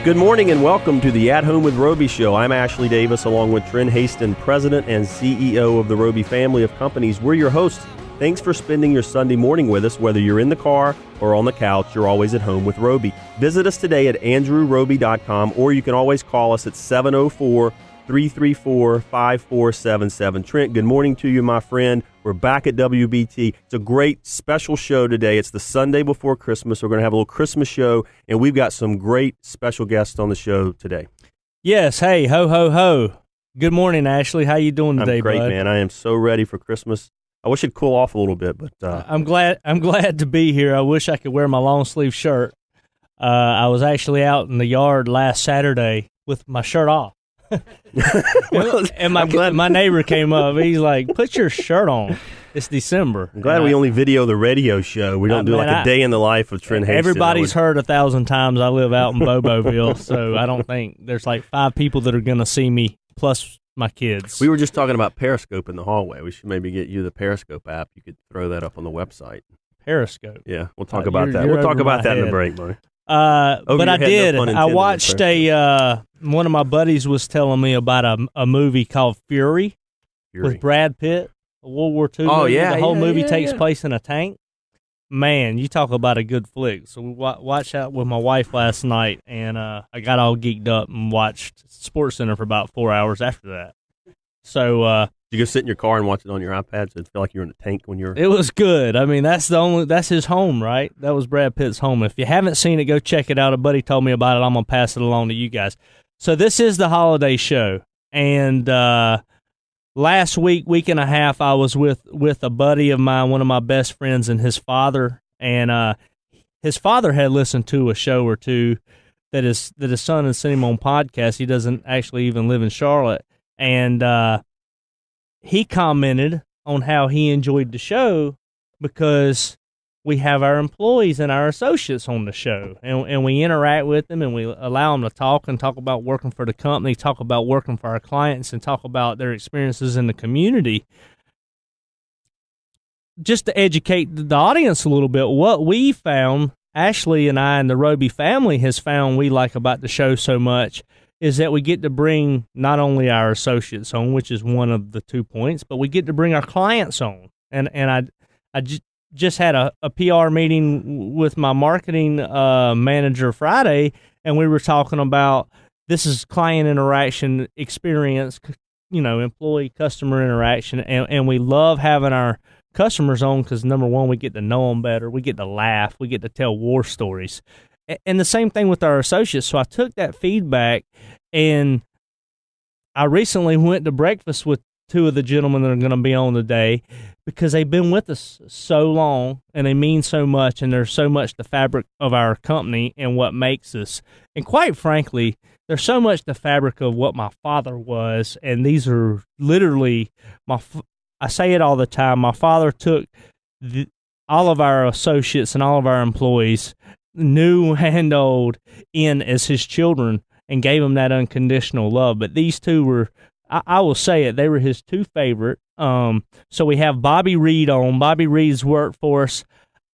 Good morning and welcome to the At Home with Roby show. I'm Ashley Davis along with Trent Haston, President and CEO of the Roby family of companies. We're your hosts. Thanks for spending your Sunday morning with us. Whether you're in the car or on the couch, you're always at home with Roby. Visit us today at andrewroby.com, or you can always call us at 704-334-5477. Trent, good morning to you, my friend. We're back at WBT. It's a great special show today. It's the Sunday before Christmas. We're going to have a little Christmas show, and we've got some great special guests on the show today. Yes. Hey, ho, ho, ho. Good morning, Ashley. How you doing today, I'm great, bud? man. I am so ready for Christmas. I wish it'd cool off a little bit, but I'm glad to be here. I wish I could wear my long sleeve shirt. I was actually out in the yard last Saturday with my shirt off. And my neighbor came up. He's like, "Put your shirt on. It's December." I'm glad we only video the radio show. We don't do like a day in the life of Trent Haston. Everybody's heard 1,000 times I live out in Boboville, so I don't think there's like 5 people that are going to see me, plus my kids. We were just talking about Periscope in the hallway. We should maybe get you the Periscope app. You could throw that up on the website. Periscope. Yeah, we'll talk about that. We'll talk about that in the break, buddy. But I did. I watched one of my buddies was telling me about a movie called Fury with Brad Pitt, a World War II movie. Yeah. The whole movie takes place in a tank. Man, you talk about a good flick. So we watched that with my wife last night, and I got all geeked up and watched SportsCenter for about 4 hours after that. So you go sit in your car and watch it on your iPad, so it feel like you're in a tank when you're. It was good. I mean, that's his home, right? That was Brad Pitt's home. If you haven't seen it, go check it out. A buddy told me about it. I'm gonna pass it along to you guys. So this is the holiday show, and last week and a half, I was with a buddy of mine, one of my best friends, and his father. And his father had listened to a show or two that his son had sent him on podcast. He doesn't actually even live in Charlotte, and he commented on how he enjoyed the show because we have our employees and our associates on the show, and we interact with them, and we allow them to talk about working for the company, talk about working for our clients, and talk about their experiences in the community. Just to educate the audience a little bit, what we found, Ashley and I and the Roby family has found we like about the show so much is that we get to bring not only our associates on, which is one of the 2 points, but we get to bring our clients on. And I just had a PR meeting with my marketing manager Friday, and we were talking about this is client interaction experience, employee customer interaction, and we love having our customers on because, number one, we get to know them better, we get to laugh, we get to tell war stories. And the same thing with our associates. So I took that feedback, and I recently went to breakfast with 2 of the gentlemen that are going to be on today because they've been with us so long, and they mean so much, and they're so much the fabric of our company and what makes us. And quite frankly, they're so much the fabric of what my father was, and these are literally I say it all the time. My father took all of our associates and all of our employees, new and old, in as his children and gave them that unconditional love. But these 2 were, I will say it, they were his 2 favorite. So we have Bobby Reed on. Bobby Reed's worked for us.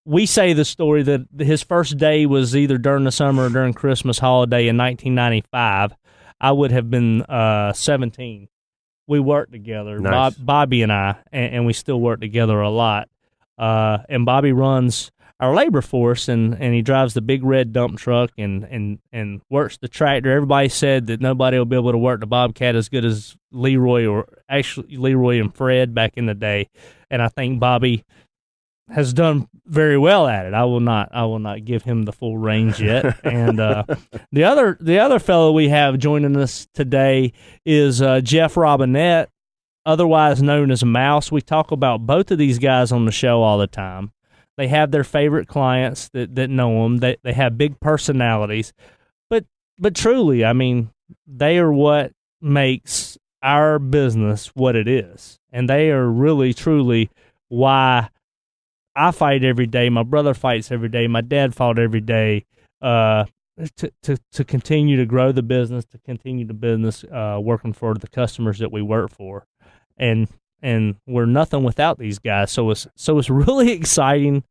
We say the story that his first day was either during the summer or during Christmas holiday in 1995. I would have been 17. We worked together, nice. Bobby and I, and we still work together a lot. And Bobby runs our labor force, and he drives the big red dump truck and works the tractor. Everybody said that nobody will be able to work the Bobcat as good as Leroy, or actually Leroy and Fred back in the day. And I think Bobby has done very well at it. I will not give him the full range yet. And the other fellow we have joining us today is Jeff Robinette, otherwise known as Mouse. We talk about both of these guys on the show all the time. They have their favorite clients that know them. They have big personalities, but truly, I mean, they are what makes our business what it is, and they are really truly why I fight every day. My brother fights every day. My dad fought every day to continue to grow the business, to continue the business working for the customers that we work for, and we're nothing without these guys. So it's really exciting.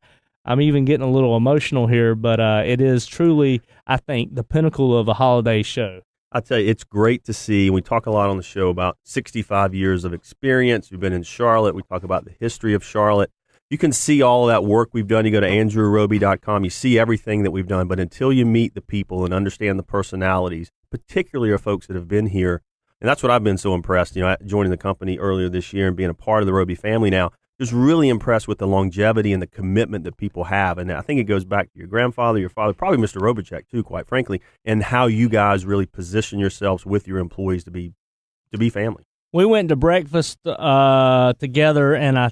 I'm even getting a little emotional here, but it is truly, I think, the pinnacle of a holiday show. I tell you, it's great to see. We talk a lot on the show about 65 years of experience. We've been in Charlotte. We talk about the history of Charlotte. You can see all of that work we've done. You go to andrewroby.com. You see everything that we've done. But until you meet the people and understand the personalities, particularly our folks that have been here, and that's what I've been so impressed. Joining the company earlier this year and being a part of the Roby family now, just really impressed with the longevity and the commitment that people have. And I think it goes back to your grandfather, your father, probably Mr. Robichek too, quite frankly, and how you guys really position yourselves with your employees to be family. We went to breakfast together, and I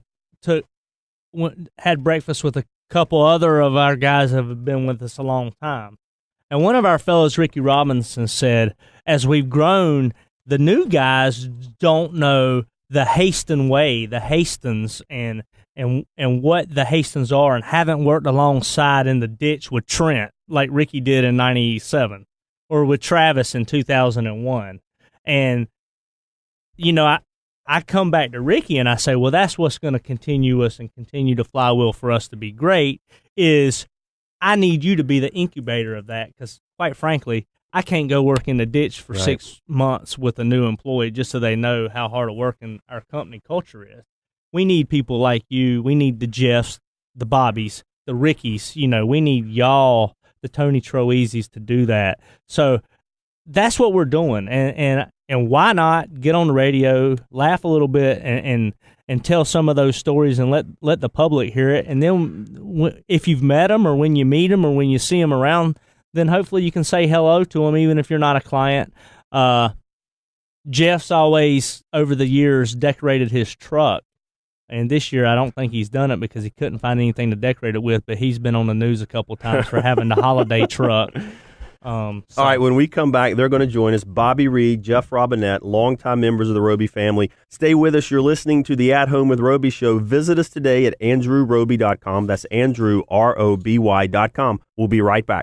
had breakfast with a couple other of our guys that have been with us a long time. And one of our fellows, Ricky Robinson, said, as we've grown, the new guys don't know the Haston way, the Hastons, and what the Hastons are, and haven't worked alongside in the ditch with Trent like Ricky did in 97 or with Travis in 2001. And, I come back to Ricky and I say, well, that's what's going to continue us and continue the flywheel for us to be great is I need you to be the incubator of that because, quite frankly, I can't go work in the ditch for 6 months with a new employee just so they know how hard a working our company culture is. We need people like you. We need the Jeffs, the Bobbies, the Rickies. We need y'all, the Tony Troeasis, to do that. So that's what we're doing. And why not get on the radio, laugh a little bit, and tell some of those stories and let the public hear it. And then if you've met them or when you meet them or when you see them around, then hopefully you can say hello to them even if you're not a client. Jeff's always, over the years, decorated his truck. And this year I don't think he's done it because he couldn't find anything to decorate it with, but he's been on the news a couple times for having the holiday truck. All right, when we come back, they're going to join us. Bobby Reed, Jeff Robinette, longtime members of the Roby family. Stay with us. You're listening to the At Home with Roby show. Visit us today at andrewroby.com. That's andrewroby.com. We'll be right back.